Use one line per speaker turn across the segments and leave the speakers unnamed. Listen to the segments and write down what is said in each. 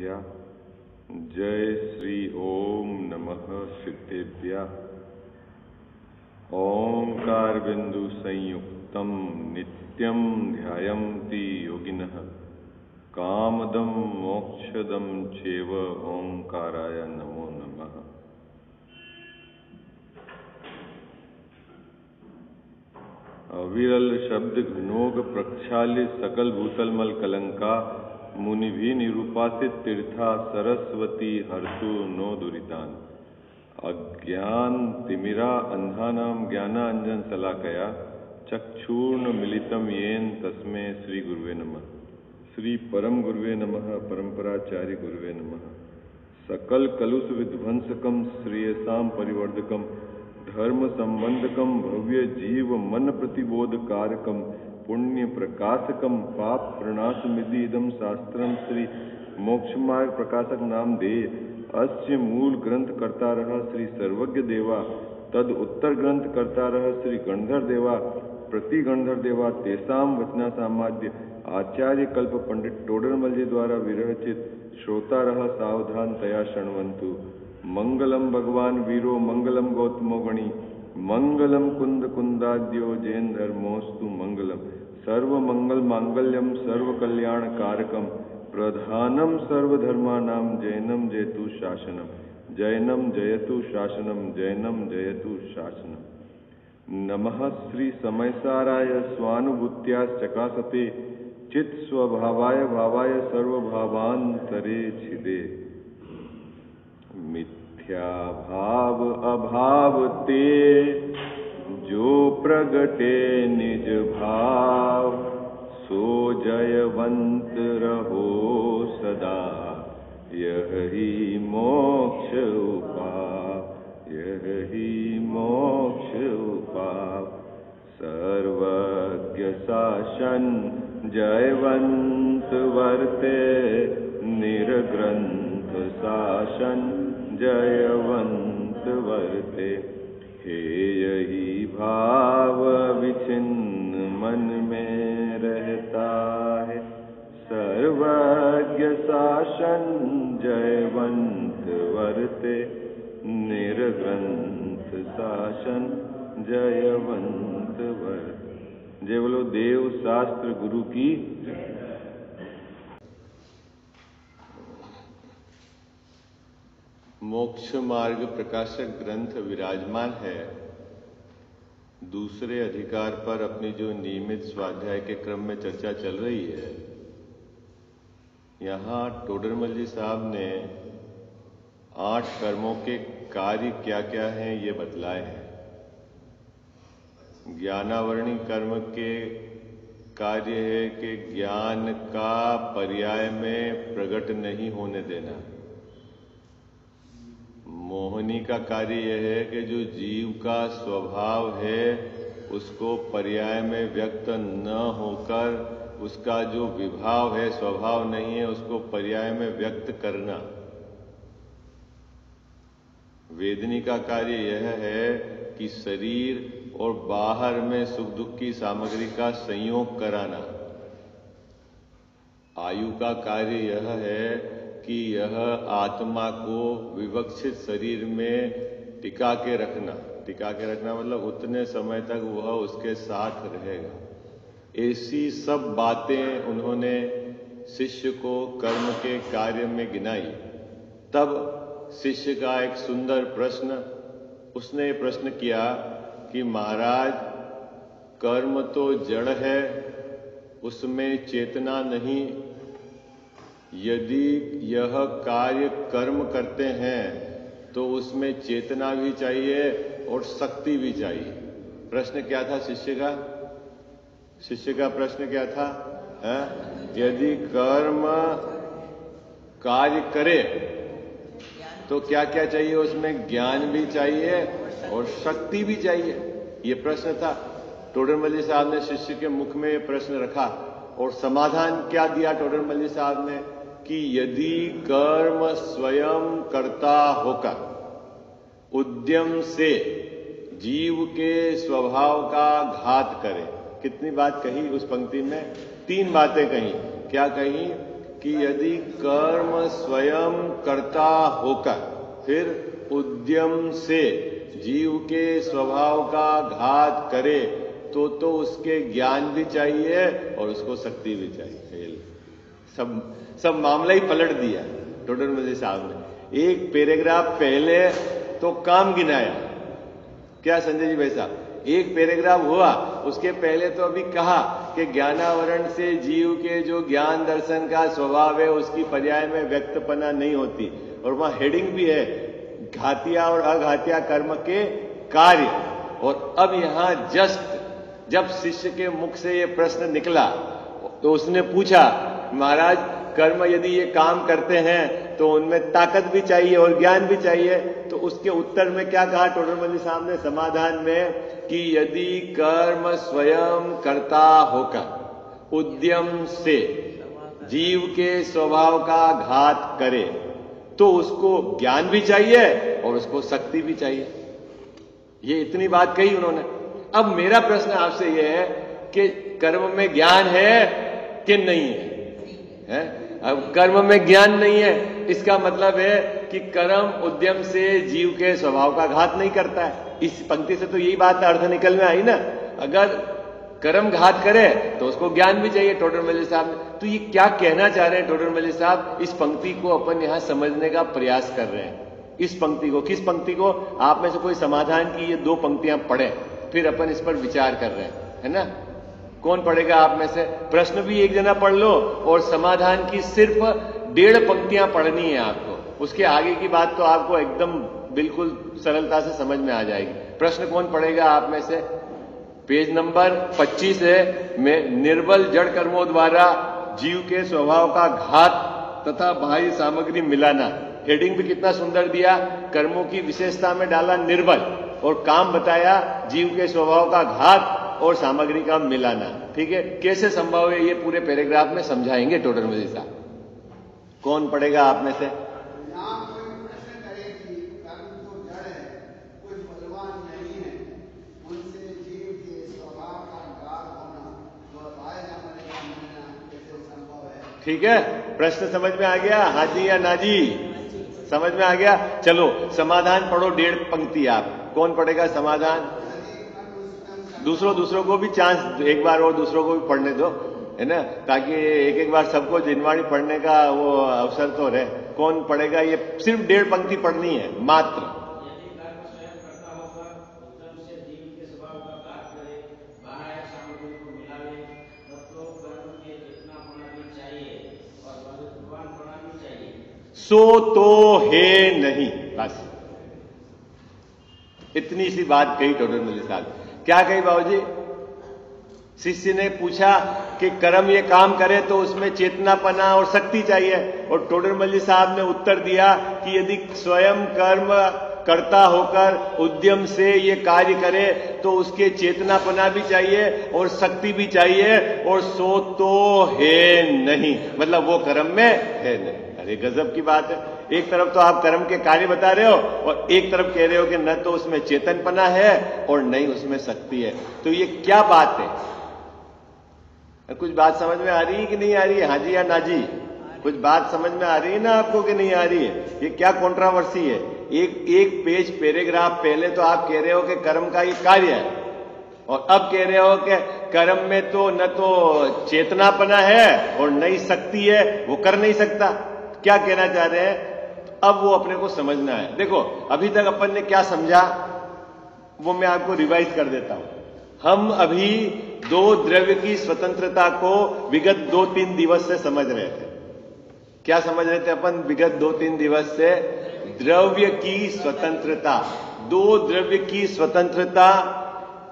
सिद्धेभ्यः। जय श्री ओम नमः सिद्धेभ्यः। ओंकार बिंदु संयुक्तम नित्यं ध्यायन्ति योगिनः कामदं मोक्षदं चैव ओंकाराय नमो नमः। अविरल शब्द घनोग प्रक्षाल्य सकल भूतलमल कलंका मुनि भी निरूपासित तीर्था सरस्वती हर्षु नो दुरितान। अज्ञान तिमिरा अंधानाम ज्ञानांजन शलाकया चक्षुर्ण मिलितम येन तस्मै श्री गुरुवे नमः। श्री परम गुरुवे नमः। परंपराचार्य गुरुवे नमः। सकल कलुष विध्वंसकम श्रेयसाम परिवर्धकम धर्म संबंधकम भव्य जीव मन प्रतिबोध कारकम पुण्य प्रकाशकम पाप प्रणाशमिधि इदम शास्त्रम श्री मोक्ष मार्ग प्रकाशक नाम दे। अस्य मूल ग्रंथ करता रहा श्री सर्वज्ञ देवा, तद उत्तर ग्रंथ करता रहा श्री गणधर देवा, प्रति गणधर देवा तेसाम वचना सामाद्य आचार्य कल्प पंडित टोडरमल जी द्वारा विरचित श्रोता रहा सावधान तया शृण्वन्तु। मंगलम भगवान वीरो मंगलम गौतमो गणी मंगलम कुंद कुंदाद्यो जैन धर्मोस्तु मंगलम सर्व मंगल मांगल्यम सर्व कल्याण कारकम प्रधानम सर्वधर्मानां जैनम जयतु शासनम जैनम जयतु शासनम जैनम जयतु शासनम। नमः श्री समयसाराय स्वानुभूत्याश्चकासते चित् स्वभावाय भावाय सर्वभावान्तरे छिदे। मिथ्या भाव अभाव ते जो प्रगटे निज भाव सो जयवंत रहो सदा यही मोक्ष उपाय यही मोक्ष उपाय। सर्वज्ञ शासन जयवंत वर्ते निर्ग्रंथ शासन जयवंत वर्ते। हे यही भाव विचिन्न मन में रहता है सर्वज्ञ शासन जयवंत वर्ते निर्ग्रंथ शासन जयवंत वर्ते। जय बोलो देव शास्त्र गुरु की। मोक्ष मार्ग प्रकाशक ग्रंथ विराजमान है। दूसरे अधिकार पर अपनी जो नियमित स्वाध्याय के क्रम में चर्चा चल रही है, यहाँ टोडरमल जी साहब ने 8 कर्मों के कार्य क्या क्या हैं ये बतलाए हैं। ज्ञानावरणी कर्म के कार्य है कि ज्ञान का पर्याय में प्रकट नहीं होने देना। मोहिनी का कार्य यह है कि जो जीव का स्वभाव है उसको पर्याय में व्यक्त न होकर उसका जो विभाव है, स्वभाव नहीं है, उसको पर्याय में व्यक्त करना। वेदनी का कार्य यह है कि शरीर और बाहर में सुख दुख की सामग्री का संयोग कराना। आयु का कार्य यह है कि यह आत्मा को विवक्षित शरीर में टिका के रखना। टिका के रखना मतलब उतने समय तक वह उसके साथ रहेगा। ऐसी सब बातें उन्होंने शिष्य को कर्म के कार्य में गिनाई। तब शिष्य का एक सुंदर प्रश्न, उसने प्रश्न किया कि महाराज, कर्म तो जड़ है, उसमें चेतना नहीं। यदि यह कार्य कर्म करते हैं तो उसमें चेतना भी चाहिए और शक्ति भी चाहिए। प्रश्न क्या था शिष्य का? शिष्य का प्रश्न क्या था? यदि कर्म कार्य करे तो क्या क्या चाहिए? उसमें ज्ञान भी चाहिए और शक्ति भी चाहिए। ये प्रश्न था। टोडरमल जी साहब ने शिष्य के मुख में ये प्रश्न रखा और समाधान क्या दिया टोडरमल जी साहब ने कि यदि कर्म स्वयं कर्ता होकर उद्यम से जीव के स्वभाव का घात करे। कितनी बात कही उस पंक्ति में? 3 बातें कही। क्या कही? कि यदि कर्म स्वयं कर्ता होकर फिर उद्यम से जीव के स्वभाव का घात करे तो उसके ज्ञान भी चाहिए और उसको शक्ति भी चाहिए। सब मामला ही पलट दिया टोडरमल साहब ने। एक पैराग्राफ पहले तो काम गिनाया, क्या संजय जी भाई साहब, एक पैराग्राफ हुआ, उसके पहले तो अभी कहा कि ज्ञानावरण से जीव के जो ज्ञान दर्शन का स्वभाव है उसकी पर्याय में व्यक्तपना नहीं होती, और वहां हेडिंग भी है घातिया और अघातिया कर्म के कार्य। और अब यहां जस्ट जब शिष्य के मुख से ये प्रश्न निकला तो उसने पूछा, महाराज कर्म यदि ये काम करते हैं तो उनमें ताकत भी चाहिए और ज्ञान भी चाहिए। तो उसके उत्तर में क्या कहा टोडरमल साहब ने समाधान में कि यदि कर्म स्वयं कर्ता होकर उद्यम से जीव के स्वभाव का घात करे तो उसको ज्ञान भी चाहिए और उसको शक्ति भी चाहिए। ये इतनी बात कही उन्होंने। अब मेरा प्रश्न आपसे यह है कि कर्म में ज्ञान है कि नहीं है? अब कर्म में ज्ञान नहीं है, इसका मतलब है कि कर्म उद्यम से जीव के स्वभाव का घात नहीं करता है। इस पंक्ति से तो यही बात अर्थ निकल में आई ना। अगर कर्म घात करे तो उसको ज्ञान भी चाहिए टोडरमल साहब ने। तो ये क्या कहना चाह रहे हैं टोडरमल साहब? इस पंक्ति को अपन यहां समझने का प्रयास कर रहे हैं। इस पंक्ति को, किस पंक्ति को? आप में से कोई समाधान की ये दो पंक्तियां पढ़े, फिर अपन इस पर विचार कर रहे हैं, है ना? कौन पढ़ेगा आप में से? प्रश्न भी एक जना पढ़ लो और समाधान की सिर्फ 1.5 पंक्तियां पढ़नी है आपको। उसके आगे की बात तो आपको एकदम बिल्कुल सरलता से समझ में आ जाएगी। प्रश्न कौन पढ़ेगा आप में से? पेज नंबर 25 है, में निर्बल जड़ कर्मों द्वारा जीव के स्वभाव का घात तथा बाह्य सामग्री मिलाना। हेडिंग भी कितना सुंदर दिया, कर्मों की विशेषता में डाला निर्बल और काम बताया जीव के स्वभाव का घात और सामग्री का मिलाना। ठीक है, कैसे संभव है ये पूरे पैराग्राफ में समझाएंगे टोडरमल साहब। कौन पढ़ेगा आप में से? ठीक है, प्रश्न समझ में आ गया? हाँ जी या ना जी? समझ में आ गया? चलो समाधान पढ़ो 1.5 पंक्ति। आप कौन पढ़ेगा समाधान? दूसरों को भी चांस, एक बार और दूसरों को भी पढ़ने दो, है ना, ताकि एक बार सबको जिनवाणी पढ़ने का वो अवसर तो रहे। कौन पढ़ेगा? ये सिर्फ 1.5 पंक्ति पढ़नी है मात्र। सो तो है नहीं, बस इतनी सी बात कही टोडरमल साहब। क्या कही बाबूजी? शिष्य ने पूछा कि कर्म ये काम करे तो उसमें चेतनापना और शक्ति चाहिए, और टोडरमल साहब ने उत्तर दिया कि यदि स्वयं कर्म कर्ता होकर उद्यम से ये कार्य करे तो उसके चेतनापना भी चाहिए और शक्ति भी चाहिए, और सो तो है नहीं, मतलब वो कर्म में है नहीं। अरे गजब की बात है। एक तरफ तो आप कर्म के कार्य बता रहे हो और एक तरफ कह रहे हो कि न तो उसमें चेतनपना है और नहीं उसमें शक्ति है। तो ये क्या बात है? कुछ बात समझ में आ रही है कि नहीं आ रही है? हाँ जी या ना जी? कुछ बात समझ में आ रही है ना आपको कि नहीं आ रही है? ये क्या कंट्रोवर्सी है? एक पेज पैराग्राफ पहले तो आप कह रहे हो कि कर्म का ये कार्य है, और अब कह रहे हो कि कर्म में तो न तो चेतनापना है और न ही शक्ति है, वो कर नहीं सकता। क्या कहना चाह रहे हैं? अब वो अपने को समझना है। देखो अभी तक अपन ने क्या समझा वो मैं आपको रिवाइज कर देता हूं। हम अभी दो द्रव्य की स्वतंत्रता को विगत 2-3 दिवस से समझ रहे थे। क्या समझ रहे थे अपन विगत 2-3 दिवस से? द्रव्य की स्वतंत्रता। दो द्रव्य की स्वतंत्रता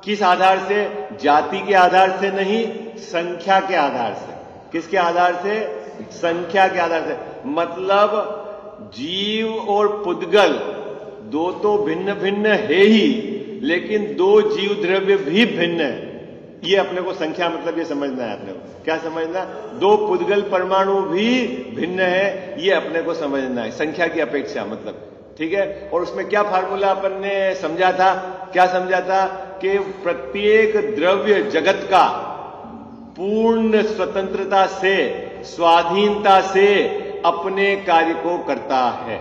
किस आधार से? जाति के आधार से नहीं, संख्या के आधार से। किसके आधार से? संख्या के आधार से। मतलब जीव और पुद्गल दो तो भिन्न भिन्न है ही, लेकिन दो जीव द्रव्य भी भिन्न है। ये अपने को संख्या मतलब ये समझना है। अपने को क्या समझना? दो पुद्गल परमाणु भी भिन्न है, ये अपने को समझना है संख्या की अपेक्षा, मतलब ठीक है। और उसमें क्या फार्मूला अपन ने समझा था? क्या समझा था? कि प्रत्येक द्रव्य जगत का पूर्ण स्वतंत्रता से
स्वाधीनता से अपने कार्य को करता है।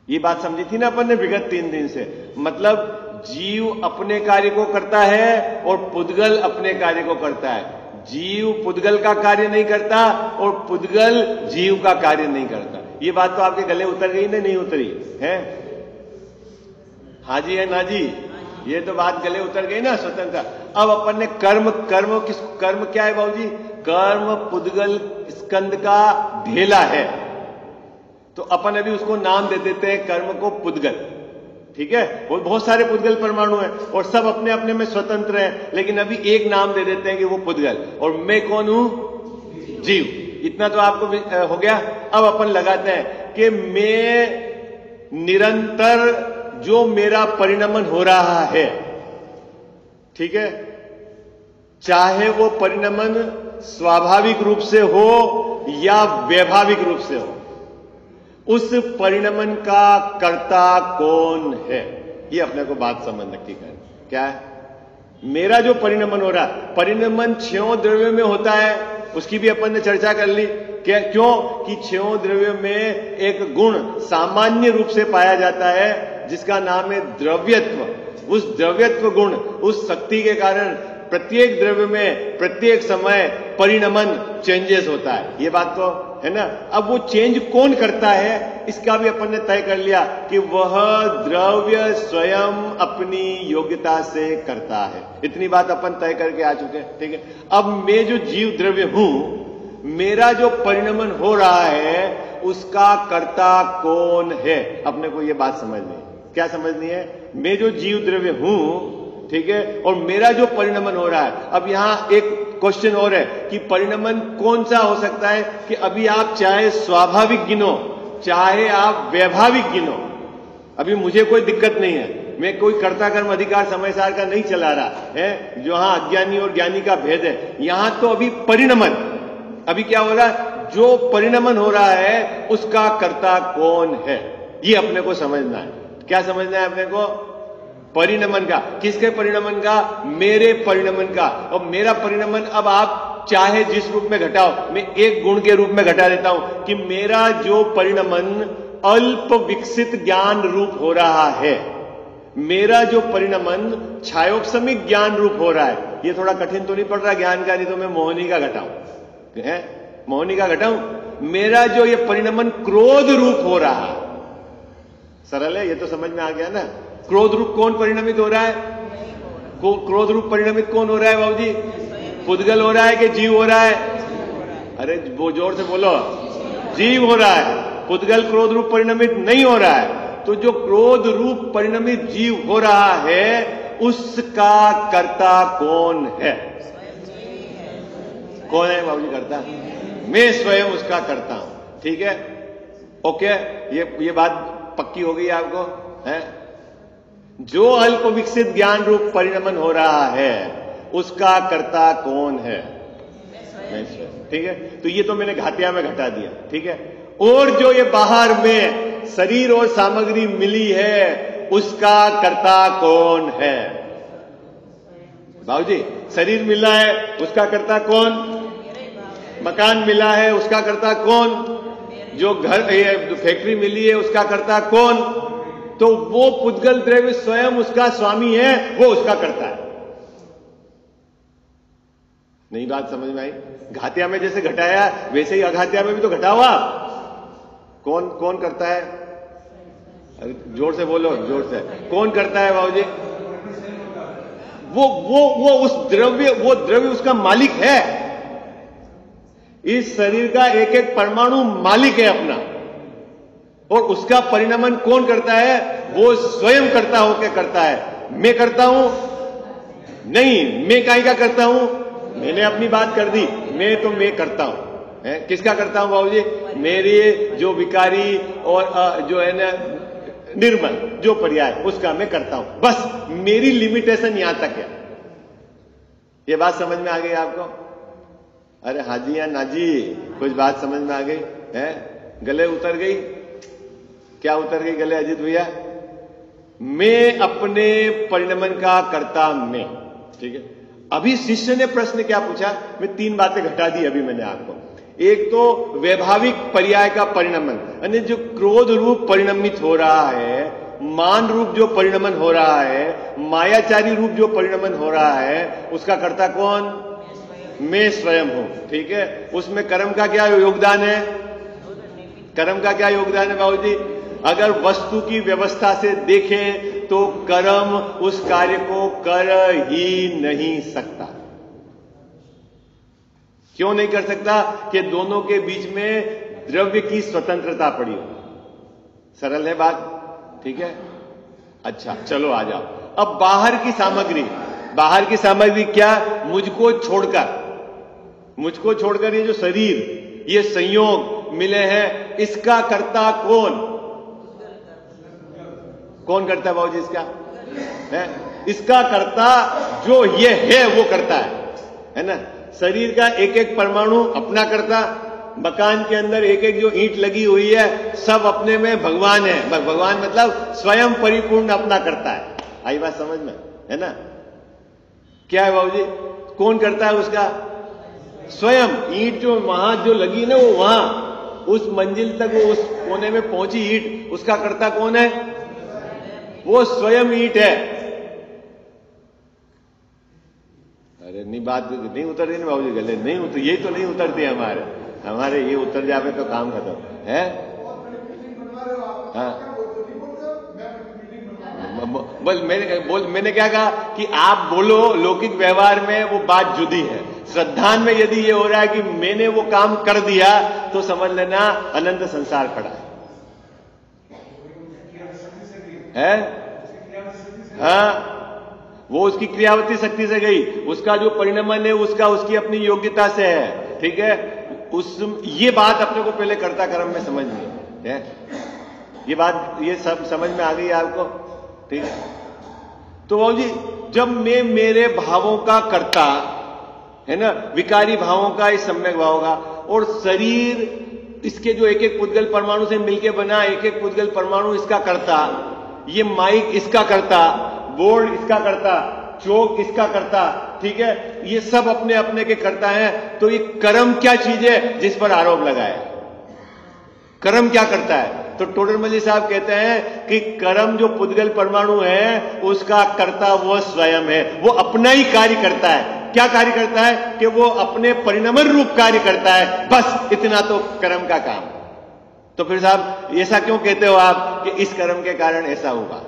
ये बात समझी थी ना अपन ने विगत 3 दिन से। मतलब जीव अपने कार्य को करता है और पुद्गल अपने कार्य को करता है। जीव पुद्गल का कार्य नहीं करता और पुद्गल जीव का कार्य नहीं करता। ये बात तो आपके गले उतर गई ना, नहीं उतरी है? हाँ जी है ना जी, ये तो बात गले उतर गई ना, स्वतंत्रता। अब अपन ने कर्म कर्म क्या है बाबूजी? कर्म पुद्गल स्कंद का ढेला है, तो अपन अभी उसको नाम दे देते हैं कर्म को पुद्गल। ठीक है, वो बहुत सारे पुद्गल परमाणु हैं और सब अपने अपने में स्वतंत्र हैं, लेकिन अभी एक नाम दे देते हैं कि वो पुद्गल। और मैं कौन हूं? जीव। इतना तो आपको हो गया। अब अपन लगाते हैं कि मैं निरंतर जो मेरा परिणमन हो रहा है, ठीक है, चाहे वो परिणमन स्वाभाविक रूप से हो या वैभाविक रूप से हो, उस परिणमन का कर्ता कौन है? ये अपने को बात समझ रखी है। क्या है? मेरा जो परिणमन हो रहा है, परिणमन 6 द्रव्य में होता है, उसकी भी अपन ने चर्चा कर ली। क्यों कि 6 द्रव्य में एक गुण सामान्य रूप से पाया जाता है जिसका नाम है द्रव्यत्व। उस द्रव्यत्व गुण, उस शक्ति के कारण प्रत्येक द्रव्य में प्रत्येक समय परिणमन चेंजेस होता है। ये बात तो है ना। अब वो चेंज कौन करता है, इसका भी अपन ने तय कर लिया कि वह द्रव्य स्वयं अपनी योग्यता से करता है। इतनी बात अपन तय करके आ चुके हैं। ठीक है, अब मैं जो जीव द्रव्य हूं, मेरा जो परिणमन हो रहा है उसका कर्ता कौन है? अपने को ये बात समझनी है। क्या समझनी है? मैं जो जीव द्रव्य हूं, ठीक है, और मेरा जो परिणमन हो रहा है। अब यहां एक क्वेश्चन और है कि परिणमन कौन सा हो सकता है कि अभी आप चाहे स्वाभाविक गिनो चाहे आप वैभाविक गिनो, अभी मुझे कोई दिक्कत नहीं है। मैं कोई कर्ता कर्म अधिकार समय सार का नहीं चला रहा है, जहां अज्ञानी और ज्ञानी का भेद है। यहां तो अभी परिणमन, अभी क्या हो रहा है? जो परिणमन हो रहा है उसका कर्ता कौन है, ये अपने को समझना है। क्या समझना है अपने को? परिणमन का। किसके परिणमन का? मेरे परिणमन का। और मेरा परिणमन अब आप चाहे जिस रूप में घटाओ, मैं एक गुण के रूप में घटा देता हूं कि मेरा जो परिणमन अल्प विकसित ज्ञान रूप हो रहा है, मेरा जो परिणमन छायोपसमिक ज्ञान रूप हो रहा है। ये थोड़ा कठिन तो नहीं पड़ रहा ज्ञान का? नहीं तो मैं मोहनी का घटाऊं है, मोहनी का घटाऊं। मेरा जो ये परिणमन क्रोध रूप हो रहा है, सरल है, ये तो समझ में आ गया ना। क्रोध रूप कौन परिणमित हो रहा है? क्रोध रूप परिणमित कौन हो रहा है बाबूजी? पुद्गल हो रहा है कि जीव हो रहा है? अरे वो जोर से बोलो। जीव हो रहा है, पुद्गल क्रोध रूप परिणमित नहीं हो रहा है। तो जो क्रोध रूप परिणमित जीव हो रहा है उसका कर्ता कौन है? कौन है बाबूजी कर्ता? मैं स्वयं उसका करता हूं। ठीक है, ओके, ये बात पक्की हो गई आपको है? जो अल्प विकसित ज्ञान रूप परिणमन हो रहा है उसका कर्ता कौन है? मैं स्वयं। ठीक है, तो ये तो मैंने घातिया में घटा दिया। ठीक है, और जो ये बाहर में शरीर और सामग्री मिली है उसका कर्ता कौन है? बाबूजी, शरीर मिला है उसका कर्ता कौन? मकान मिला है उसका कर्ता कौन? जो घर फैक्ट्री मिली है उसका कर्ता कौन? तो वो पुद्गल द्रव्य स्वयं उसका स्वामी है, वो उसका कर्ता है। नहीं बात समझ में आई? घातिया में जैसे घटाया वैसे ही अघातिया में भी तो घटा हुआ। कौन कौन करता है? जोर से बोलो, जोर से। कौन करता है बाबूजी? वो उस द्रव्य, वो द्रव्य उसका मालिक है। इस शरीर का एक एक परमाणु मालिक है अपना, और उसका परिणमन कौन करता है? वो स्वयं करता होकर करता है। मैं करता हूं? नहीं, मैं काहे का करता हूं? मैंने अपनी बात कर दी, मैं करता हूं। किसका करता हूं बाबूजी? मेरे जो विकारी और जो है ना निर्मल जो पर्याय, उसका मैं करता हूं। बस मेरी लिमिटेशन यहां तक है। ये बात समझ में आ गई आपको? अरे हाजी या नाजी, कुछ बात समझ में आ गई है? गले उतर गई? क्या उतर गई गले अजीत भैया? मैं अपने परिणमन का कर्ता मैं। ठीक है, अभी शिष्य ने प्रश्न क्या पूछा, मैं 3 बातें घटा दी अभी मैंने आपको। एक तो वैभाविक पर्याय का परिणमन, यानी जो क्रोध रूप परिणमित हो रहा है, मान रूप जो परिणमन हो रहा है, मायाचारी रूप जो परिणमन हो रहा है, उसका कर्ता कौन? मैं स्वयं हूं। ठीक है, उसमें कर्म का क्या योगदान है? कर्म का क्या योगदान है बाबूजी? अगर वस्तु की व्यवस्था से देखें तो कर्म उस कार्य को कर ही नहीं सकता। क्यों नहीं कर सकता? कि दोनों के बीच में द्रव्य की स्वतंत्रता पड़ी हो। सरल है बात, ठीक है। अच्छा चलो आ जाओ अब बाहर की सामग्री। बाहर की सामग्री क्या? मुझको छोड़कर ये जो शरीर, ये संयोग मिले हैं, इसका कर्ता कौन? कौन करता है बाबूजी इसका? है इसका कर्ता जो ये है वो करता है ना। शरीर का एक एक परमाणु अपना करता, मकान के अंदर एक एक जो ईंट लगी हुई है सब अपने में भगवान है। भगवान मतलब स्वयं परिपूर्ण अपना करता है। आई बात समझ में, है ना? क्या है बाबूजी? कौन करता है उसका? स्वयं। ईंट जो वहां जो लगी ना, वो वहां उस मंजिल तक, वो उस कोने में पहुंची ईंट, उसका कर्ता कौन है? वो स्वयं ईंट है। अरे नहीं, बात नहीं उतर रही ना बाबूजी, गले नहीं उतर, यही तो नहीं उतरती हमारे ये उतर जावे तो काम खत्म है। हाँ मैंने क्या कहा कि आप बोलो लौकिक व्यवहार में वो बात जुदी है, श्रद्धान में यदि ये हो रहा है कि मैंने वो काम कर दिया तो समझ लेना अनंत संसार खड़ा है। हाँ, वो उसकी क्रियावती शक्ति से गई, उसका जो परिणमन है उसका उसकी अपनी योग्यता से है। ठीक है, ये बात अपने को पहले कर्ता कर्म में समझनी है। ये बात ये सब समझ में आ गई आपको? ठीक है। तो बाबूजी जब मैं मेरे भावों का कर्ता है ना, विकारी भावों का, इस सम्यक भावों का, और शरीर इसके जो एक एक पुद्गल परमाणु से मिलकर बना, एक एक पुद्गल परमाणु इसका कर्ता, ये माइक इसका कर्ता, बोर्ड इसका कर्ता, चौक इसका कर्ता, ठीक है, ये सब अपने अपने के कर्ता हैं। तो ये कर्म क्या चीज है जिस पर आरोप लगाया? कर्म क्या करता है? तो टोडरमल साहब कहते हैं कि कर्म जो पुद्गल परमाणु है उसका कर्ता वो स्वयं है, वो अपना ही कार्य करता है। क्या कार्य करता है? कि वो अपने परिणमन रूप कार्य करता है, बस इतना तो कर्म का काम। तो फिर साहब ऐसा क्यों कहते हो आप कि इस कर्म के कारण ऐसा हुआ,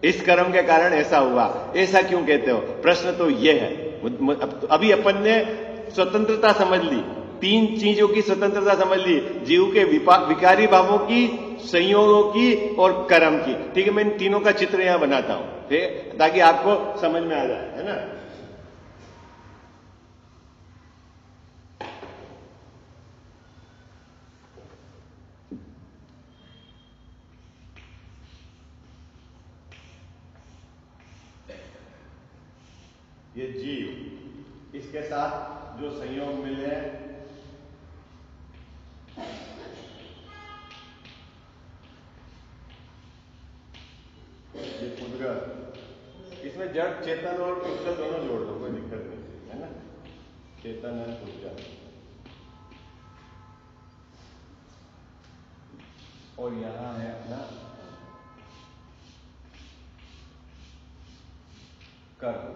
इस कर्म के कारण ऐसा हुआ, ऐसा क्यों कहते हो? प्रश्न तो यह है। अभी अपन ने स्वतंत्रता समझ ली, 3 चीजों की स्वतंत्रता समझ ली, जीव के विकारी भावों की, संयोगों की और कर्म की। ठीक है, मैं इन तीनों का चित्र यहां बनाता हूं, ठीक है, ताकि आपको समझ में आ जाए, है ना। ये जीव, इसके साथ जो संयोग मिले हैं, ये पुद्गल, इसमें जड़ चेतन और पुद्गल दोनों जोड़ दो, कोई दिक्कत नहीं है ना, चेतन और पुद्गल। और यहां है अपना कर्म,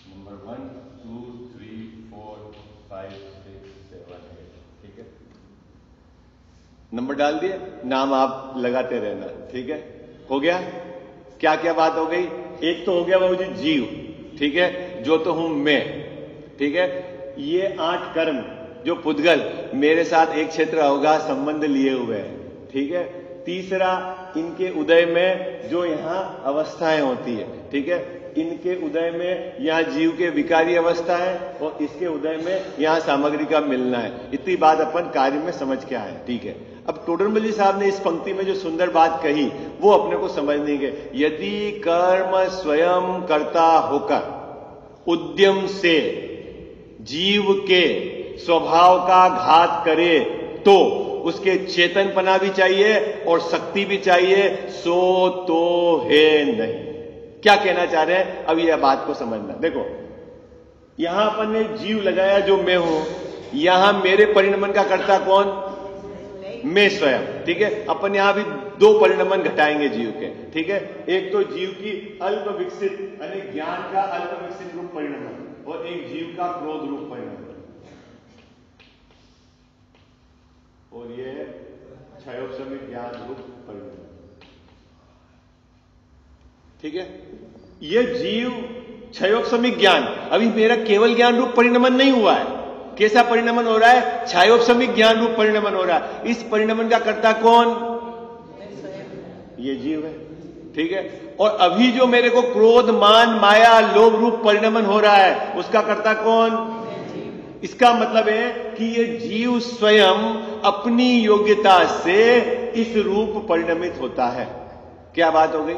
नंबर 1 2 3 4 5 6 7 8, ठीक है। नंबर डाल दिए, नाम आप लगाते रहना, ठीक है। हो गया? क्या क्या बात हो गई? एक तो हो गया बाबूजी जीव, ठीक है, जो तो हूं मैं, ठीक है। ये 8 कर्म जो पुद्गल मेरे साथ एक क्षेत्र होगा संबंध लिए हुए हैं, ठीक है। तीसरा, इनके उदय में जो यहां अवस्थाएं होती है, ठीक है, इनके उदय में यहां जीव के विकारी अवस्था है और इसके उदय में यहां सामग्री का मिलना है। इतनी बात अपन कार्य में समझ के आए, ठीक है। अब टोडरमल साहब ने इस पंक्ति में जो सुंदर बात कही वो अपने को समझने के, यदि कर्म स्वयं कर्ता होकर उद्यम से जीव के स्वभाव का घात करे तो उसके चेतनपना भी चाहिए और शक्ति भी चाहिए, सो तो है नहीं। क्या कहना चाह रहे हैं, अब यह बात को समझना। देखो यहां अपन ने जीव लगाया जो मैं हूं, यहां मेरे परिणमन का कर्ता कौन, मैं स्वयं। ठीक है, अपन यहां भी दो परिणमन घटाएंगे जीव के। ठीक है, एक तो जीव की अल्प विकसित यानी ज्ञान का अल्प विकसित रूप परिणमन और एक जीव का क्रोध रूप परिणमन, और ये क्षयोपशमिक ज्ञान रूप परिणमन। ठीक है, ये जीव क्षयोपशमिक ज्ञान, अभी मेरा केवल ज्ञान रूप परिणमन नहीं हुआ है। कैसा परिणमन हो रहा है, क्षयोपशमिक ज्ञान रूप परिणमन हो रहा है। इस परिणमन का कर्ता कौन, ये जीव है। ठीक है, और अभी जो मेरे को क्रोध मान माया लोभ रूप परिणमन हो रहा है, उसका कर्ता कौन, इसका मतलब है कि ये जीव स्वयं अपनी योग्यता से इस रूप परिणमित होता है। क्या बात हो गई,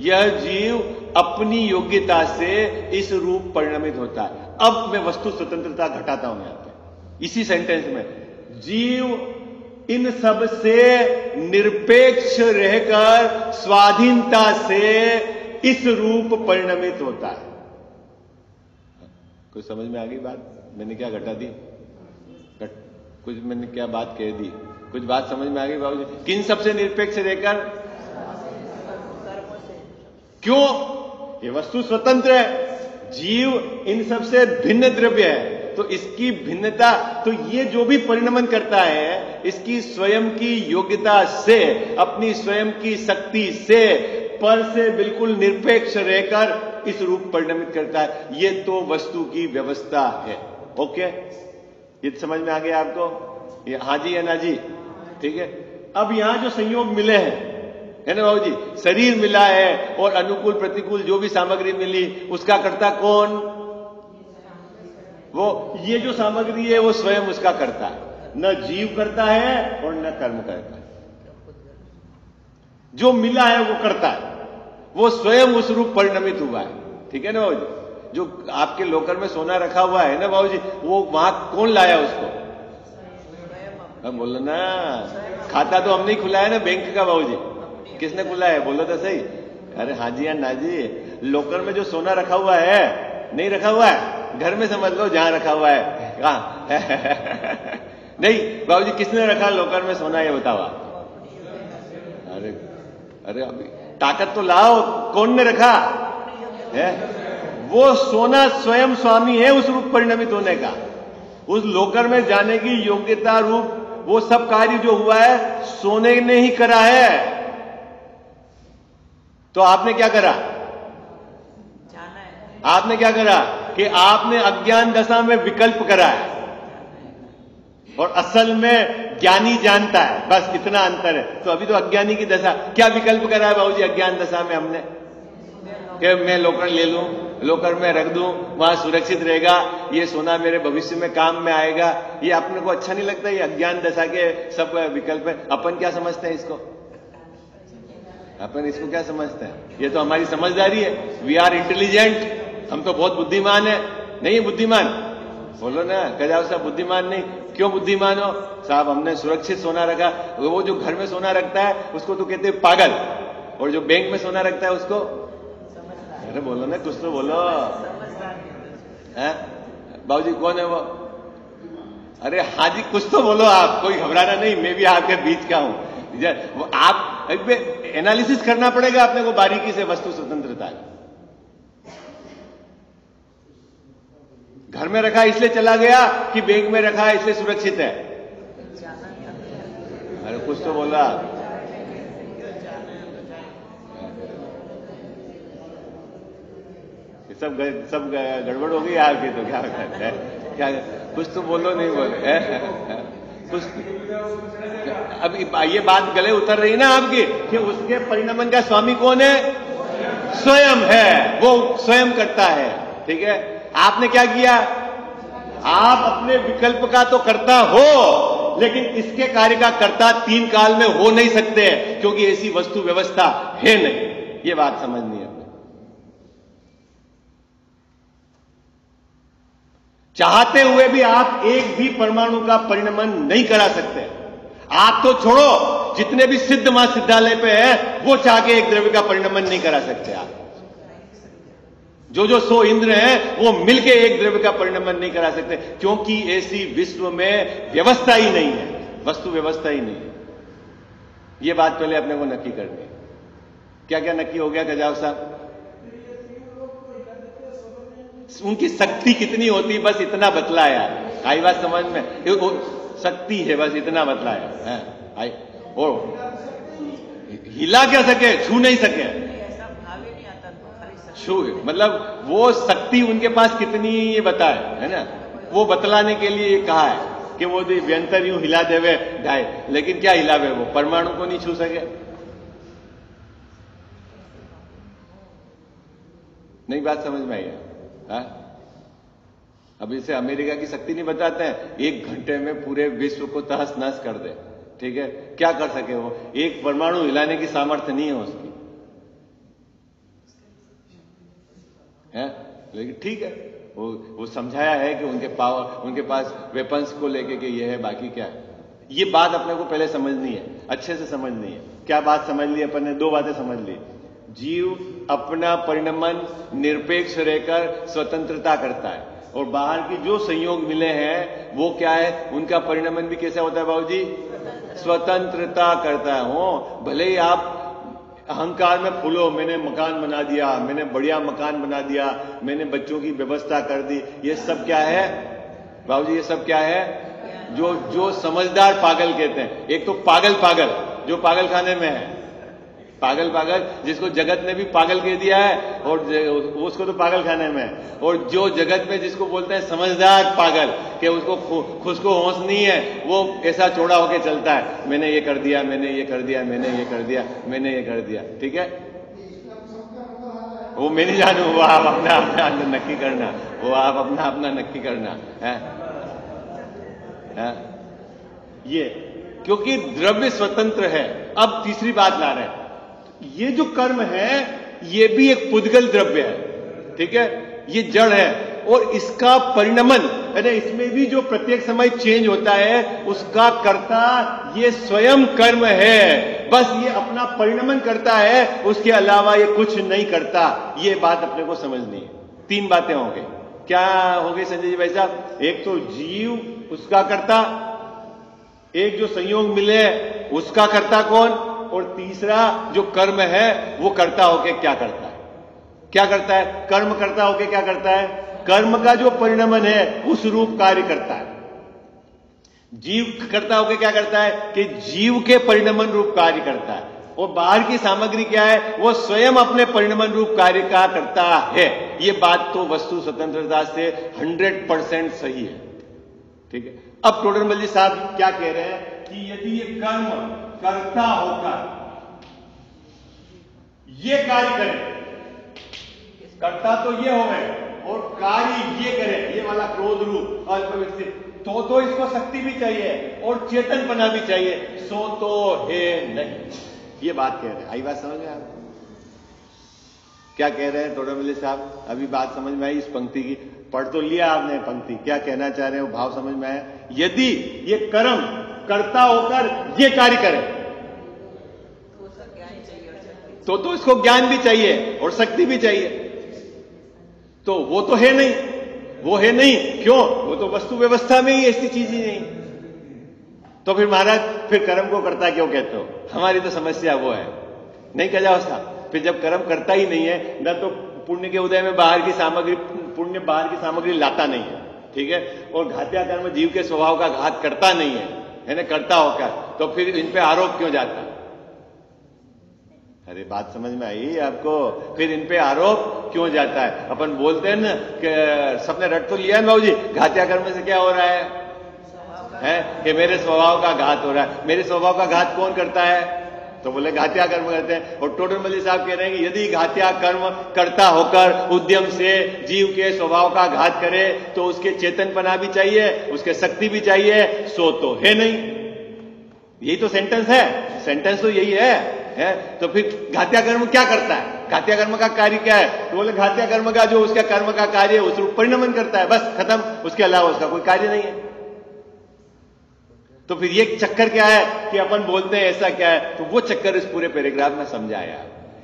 यह जीव अपनी योग्यता से इस रूप परिणमित होता है। अब मैं वस्तु स्वतंत्रता घटाता हूं यहां पे इसी सेंटेंस में, जीव इन सब से निरपेक्ष रहकर स्वाधीनता से इस रूप परिणमित होता है। कुछ समझ में आ गई बात, मैंने क्या घटा दी, कुछ मैंने क्या बात कह दी, कुछ बात समझ में आ गई बाबूजी। किन सबसे निरपेक्ष रहकर, क्यों, ये वस्तु स्वतंत्र है, जीव इन सबसे भिन्न द्रव्य है, तो इसकी भिन्नता, तो ये जो भी परिणमन करता है इसकी स्वयं की योग्यता से, अपनी स्वयं की शक्ति से, पर से बिल्कुल निरपेक्ष रहकर इस रूप परिणमित करता है। ये तो वस्तु की व्यवस्था है। ओके, ये समझ में आ गया आपको, ये हाँ जी या ना जी। ठीक है, अब यहां जो संयोग मिले हैं है ना बाबू जी, शरीर मिला है और अनुकूल प्रतिकूल जो भी सामग्री मिली, उसका कर्ता कौन, वो ये जो सामग्री है वो स्वयं उसका करता है, न जीव करता है और न कर्म करता है। जो मिला है वो करता है, वो स्वयं उस रूप परिणमित हुआ है। ठीक है ना बाबू जी, जो आपके लोकर में सोना रखा हुआ है ना बाबू जी, वो वहां कौन लाया उसको, हम बोलो ना, खाता तो हमने ही खुला है ना बैंक का बाबू जी, किसने खुला है, बोलो तो सही। अरे हाँ जी या ना जी, लोकर में जो सोना रखा हुआ है, नहीं रखा हुआ है, घर में समझ लो जहां रखा हुआ है, कहां नहीं बाबूजी, किसने रखा लोकर में सोना, ये बताओ। अरे अरे अभी ताकत तो लाओ, कौन ने रखा है, वो सोना स्वयं स्वामी है उस रूप परिणमित होने का, उस लोकर में जाने की योग्यता रूप वो सब कार्य जो हुआ है सोने ने ही करा है। तो आपने क्या करा, आपने क्या करा कि आपने अज्ञान दशा में विकल्प करा है और असल में ज्ञानी जानता है, बस इतना अंतर है। तो अभी तो अज्ञानी की दशा, क्या विकल्प करा है बाबूजी अज्ञान दशा में हमने, कि मैं लोकर ले लूं, लोकर में रख दूं, वहां सुरक्षित रहेगा, ये सोना मेरे भविष्य में काम में आएगा। ये अपने को अच्छा नहीं लगता, ये अज्ञान दशा के सब विकल्प है। अपन क्या समझते हैं इसको, अपन इसको क्या समझते हैं, ये तो हमारी समझदारी है, वी आर इंटेलिजेंट, हम तो बहुत बुद्धिमान है। नहीं बुद्धिमान, बोलो ना, कह जाओ साहब बुद्धिमान नहीं, क्यों बुद्धिमान हो साहब, हमने सुरक्षित सोना रखा। वो जो घर में सोना रखता है उसको तो कहते हैं पागल, और जो बैंक में सोना रखता है उसको, अरे बोलो ना, कुछ तो बोलो है बाबूजी, कौन है वो, अरे हाँ जी कुछ तो बोलो आप, कोई घबराना नहीं, मैं भी आपके बीच का हूं। आप एनालिसिस करना पड़ेगा अपने को बारीकी से वस्तु स्वतंत्रता। घर में रखा इसलिए चला गया कि बैंक में रखा इसलिए सुरक्षित है, अरे कुछ तो बोला। सब गड़बड़ हो गई आपकी, तो क्या करता है, क्या कुछ तो बोलो, नहीं बोले कुछ। अब ये बात गले उतर रही ना आपकी कि उसके परिणमन का स्वामी कौन है, स्वयं है, वो स्वयं करता है। ठीक है, आपने क्या किया, आप अपने विकल्प का तो करता हो, लेकिन इसके कार्य का कर्ता तीन काल में हो नहीं सकते, क्योंकि ऐसी वस्तु व्यवस्था है नहीं। ये बात समझनी है। चाहते हुए भी आप एक भी परमाणु का परिणमन नहीं करा सकते। आप तो छोड़ो, जितने भी सिद्ध मां सिद्धालय पे है वो चाह के एक द्रव्य का परिणमन नहीं करा सकते आप। जो जो 100 इंद्र हैं वो मिलके एक द्रव्य का परिणमन नहीं करा सकते, क्योंकि ऐसी विश्व में व्यवस्था ही नहीं है, वस्तु व्यवस्था ही नहीं है। ये बात पहले अपने को नक्की करनी है। क्या क्या नक्की हो गया गजाव साहब? उनकी शक्ति कितनी होती, बस इतना बतलाया। आई बात समझ में? शक्ति है, बस इतना बतलाया है। आई और हिला क्या सके, छू नहीं सके, छू मतलब वो शक्ति उनके पास कितनी ये बताए, है ना? वो बतलाने के लिए ये कहा है कि वो व्यंतर यूं हिला देवे ढाए, लेकिन क्या हिलावे, वो परमाणु को नहीं छू सके। नहीं बात समझ में आई है? अब इसे अमेरिका की शक्ति नहीं बताते हैं, 1 घंटे में पूरे विश्व को तहस नहस कर दे, ठीक है? क्या कर सके वो? एक परमाणु हिलाने की सामर्थ्य नहीं है उसकी, है? लेकिन ठीक है, वो समझाया है कि उनके पास वेपन्स को लेके कि ये है, बाकी क्या है। ये बात अपने को पहले समझनी है, अच्छे से समझनी है। क्या बात समझ ली अपन ने? 2 बातें समझ ली। जीव अपना परिणमन निरपेक्ष रहकर स्वतंत्रता करता है, और बाहर की जो संयोग मिले हैं वो क्या है, उनका परिणमन भी कैसा होता है बाबूजी? स्वतंत्रता करता है। हो भले ही आप अहंकार में फूलो, मैंने मकान बना दिया, मैंने बढ़िया मकान बना दिया, मैंने बच्चों की व्यवस्था कर दी, ये सब क्या है बाबूजी? ये सब क्या है? जो समझदार पागल कहते हैं। एक तो पागल जो पागल खाने में है, पागल जिसको जगत ने भी पागल कह दिया है, और उसको तो पागल खाने में है। और जो जगत में जिसको बोलते हैं समझदार पागल, कि उसको खुद को होश नहीं है, वो ऐसा चौड़ा होके चलता है, मैंने ये कर दिया, मैंने ये कर दिया, मैंने ये कर दिया, मैंने ये कर दिया, ठीक है? वो मैं नहीं जानू, वो आप अपना नक्की करना, वो आप अपना नक्की करना है। ये क्योंकि द्रव्य स्वतंत्र है। अब तीसरी बात ला रहे हैं, ये जो कर्म है ये भी एक पुद्गल द्रव्य है, ठीक है? ये जड़ है, और इसका परिणमन है ना, इसमें भी जो प्रत्येक समय चेंज होता है, उसका कर्ता ये स्वयं कर्म है। बस ये अपना परिणमन करता है, उसके अलावा ये कुछ नहीं करता। ये बात अपने को समझनी है। 3 बातें हो गई। क्या हो गई संजय जी भाई साहब? एक तो जीव उसका कर्ता, एक जो संयोग मिले उसका कर्ता कौन, और तीसरा जो कर्म है वो कर्ता होके क्या करता है? क्या करता है? कर्म कर्ता होके क्या करता है? कर्म का जो परिणमन है उस रूप कार्य करता है। जीव कर्ता होके क्या करता है कि जीव के परिणमन रूप कार्य करता है, और बाहर की सामग्री क्या है, वो स्वयं अपने परिणमन रूप कार्य का करता है। ये बात तो वस्तु स्वतंत्रता से 100% सही है, ठीक है? अब टोडरमल जी साहब क्या कह रहे हैं कि यदि ये कर्म कर्ता होकर ये कार्य करे, कर्ता तो ये हो गए और कार्य ये करे, ये वाला क्रोध रूप अल्पविकसित, तो इसको शक्ति भी चाहिए और चेतनपना भी चाहिए, सो तो है नहीं। ये बात कह रहे हैं। आई बात समझ में? आप क्या कह रहे हैं टोडरमल साहब? अभी बात समझ में आई? इस पंक्ति की पढ़ तो लिया आपने पंक्ति, क्या कहना चाह रहे हो, भाव समझ में आया? यदि ये कर्म कर्ता होकर ये कार्य करे तो इसको ज्ञान भी चाहिए और शक्ति भी चाहिए। तो वो तो है नहीं, वो है नहीं। क्यों? वो तो वस्तु व्यवस्था में ही ऐसी चीज ही नहीं। तो फिर महाराज फिर कर्म को कर्ता क्यों कहते हो? हमारी तो समस्या वो है। नहीं कह जाओ साहब, फिर जब कर्म करता ही नहीं है, न तो पुण्य के उदय में बाहर की सामग्री, पुण्य बाहर की सामग्री लाता नहीं है, ठीक है? और घात्या कर्म जीव के स्वभाव का घात करता नहीं है ना, करता होकर, तो फिर इन पे आरोप क्यों जाता? अरे बात समझ में आई आपको? फिर इन पे आरोप क्यों जाता है? अपन बोलते हैं ना कि सबने रट तो लिया ना बाबू जी, घात्या कर्म से क्या हो रहा है कि मेरे स्वभाव का घात हो रहा है। मेरे स्वभाव का घात कौन करता है? तो बोले घात्या कर्म करते हैं। और टोडरमल जी साहब कह रहे हैं कि यदि घात्या कर्म कर्ता होकर उद्यम से जीव के स्वभाव का घात करे तो उसके चेतनपना भी चाहिए, उसके शक्ति भी चाहिए, सो तो है नहीं। यही तो सेंटेंस है, सेंटेंस तो यही है। तो फिर घात्या कर्म क्या करता है? घात्या कर्म का कार्य क्या है? तो बोले घात्या कर्म का जो उसका कर्म का कार्य है उस रूप परिणमन करता है, बस खत्म। उसके अलावा उसका कोई कार्य नहीं है। तो फिर ये चक्कर क्या है कि अपन बोलते हैं ऐसा क्या है? तो वो चक्कर इस पूरे पैराग्राफ में समझाया।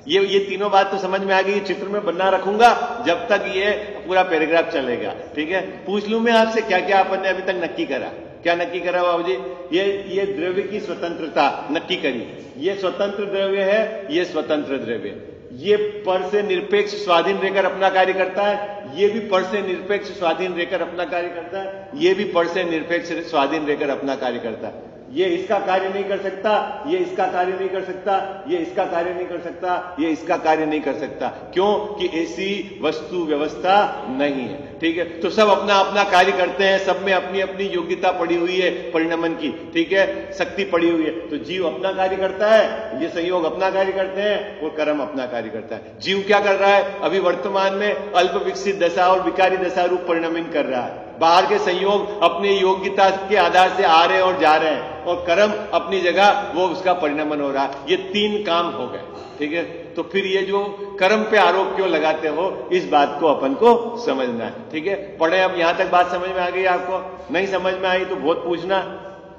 ये तीनों बात तो समझ में आ गई, चित्र में बना रखूंगा जब तक ये पूरा पैराग्राफ चलेगा। ठीक है, पूछ लूं मैं आपसे क्या क्या अपन ने अभी तक नक्की करा? क्या नक्की करा बाबूजी? ये द्रव्य की स्वतंत्रता नक्की करी। ये स्वतंत्र द्रव्य है, ये स्वतंत्र द्रव्य, ये पर से निरपेक्ष स्वाधीन रहकर अपना कार्य करता है, ये भी पर से निरपेक्ष स्वाधीन रहकर अपना कार्य करता है, ये भी पर से निरपेक्ष स्वाधीन रहकर अपना कार्य करता है। ये इसका कार्य नहीं कर सकता, ये इसका कार्य नहीं कर सकता, ये इसका कार्य नहीं कर सकता, ये इसका कार्य नहीं कर सकता। क्यों? कि ऐसी वस्तु व्यवस्था नहीं है। ठीक है, तो सब अपना अपना कार्य करते हैं, सब में अपनी अपनी योग्यता पड़ी हुई है परिणमन की। ठीक है, शक्ति पड़ी हुई है। तो जीव अपना कार्य करता है, ये संयोग अपना कार्य करते हैं और कर्म अपना कार्य करता है। जीव क्या कर रहा है? अभी वर्तमान में अल्प विकसित दशा और विकारी दशा रूप परिणमन कर रहा है। बाहर के संयोग अपने योग्यता के आधार से आ रहे हैं और जा रहे हैं, और कर्म अपनी जगह वो उसका परिणमन हो रहा है। ये तीन काम हो गए। ठीक है, तो फिर ये जो कर्म पे आरोप क्यों लगाते हो, इस बात को अपन को समझना है। ठीक है, पढ़े अब यहां तक बात समझ में आ गई आपको? नहीं समझ में आई तो बहुत पूछना।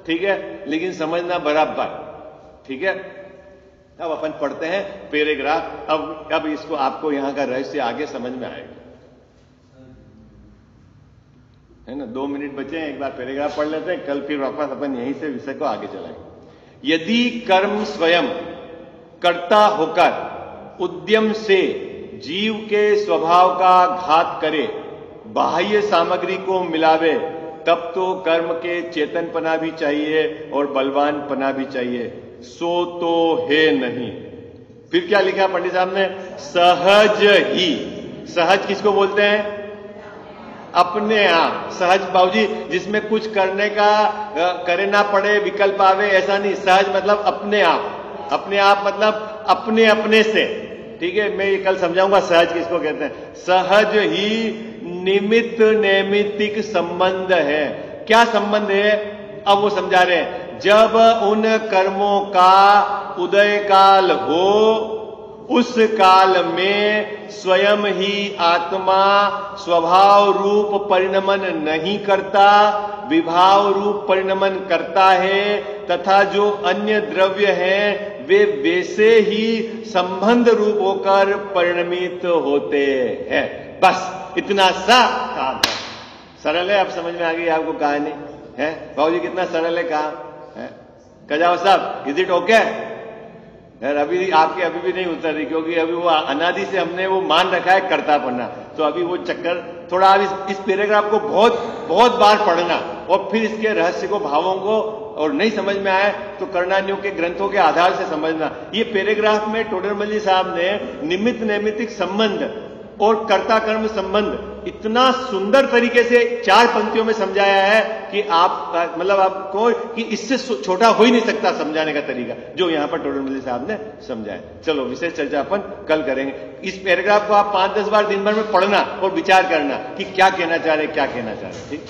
ठीक है, लेकिन समझना बराबर। ठीक है, अब अपन पढ़ते हैं पैराग्राफ। अब इसको आपको यहां का रहस्य आगे समझ में आएगा, है ना। 2 मिनट बचे हैं, एक बार पैराग्राफ पढ़ लेते हैं, कल फिर वापस अपन यहीं से विषय को आगे चलाएंगे। यदि कर्म स्वयं कर्ता होकर उद्यम से जीव के स्वभाव का घात करे, बाह्य सामग्री को मिलावे, तब तो कर्म के चेतनपना भी चाहिए और बलवानपना भी चाहिए। सो तो है नहीं। फिर क्या लिखा पंडित साहब ने? सहज ही। सहज किसको बोलते हैं? अपने आप। सहज बाबूजी जिसमें कुछ करने का करे ना पड़े, विकल्प आवे, ऐसा नहीं। सहज मतलब अपने आप। अपने आप मतलब अपने अपने से। ठीक है, मैं ये कल समझाऊंगा सहज किसको कहते हैं। सहज ही निमित्त नैमित्तिक संबंध है। क्या संबंध है? अब वो समझा रहे हैं। जब उन कर्मों का उदय काल हो, उस काल में स्वयं ही आत्मा स्वभाव रूप परिणमन नहीं करता, विभाव रूप परिणमन करता है, तथा जो अन्य द्रव्य हैं वे वैसे ही संबंध रूप होकर परिणमित होते हैं। बस इतना सा काम है। सरल है, अब समझ में आ गई आपको कहानी है? बाबूजी कितना सरल है काम है। कजाओ साहब, इज इट ओके? यार अभी आपके अभी भी नहीं उतर रही, क्योंकि अभी वो अनादि से हमने वो मान रखा है कर्ता पढ़ना, तो अभी वो चक्कर थोड़ा। आप इस पैराग्राफ को बहुत बार पढ़ना और फिर इसके रहस्य को, भावों को, और नहीं समझ में आए तो कर्णान्यों के ग्रंथों के आधार से समझना। ये पैराग्राफ में टोडरमल जी साहब ने निमित्त नैमित्तिक संबंध और कर्ता कर्म संबंध इतना सुंदर तरीके से 4 पंक्तियों में समझाया है कि आप मतलब आपको कि इससे छोटा हो ही नहीं सकता समझाने का तरीका, जो यहां पर टोडरमल साहब ने समझाया। चलो विशेष चर्चा अपन कल करेंगे। इस पैराग्राफ को आप 5-10 बार दिन भर में पढ़ना और विचार करना कि क्या कहना चाह रहे, क्या कहना चाह रहे। ठीक।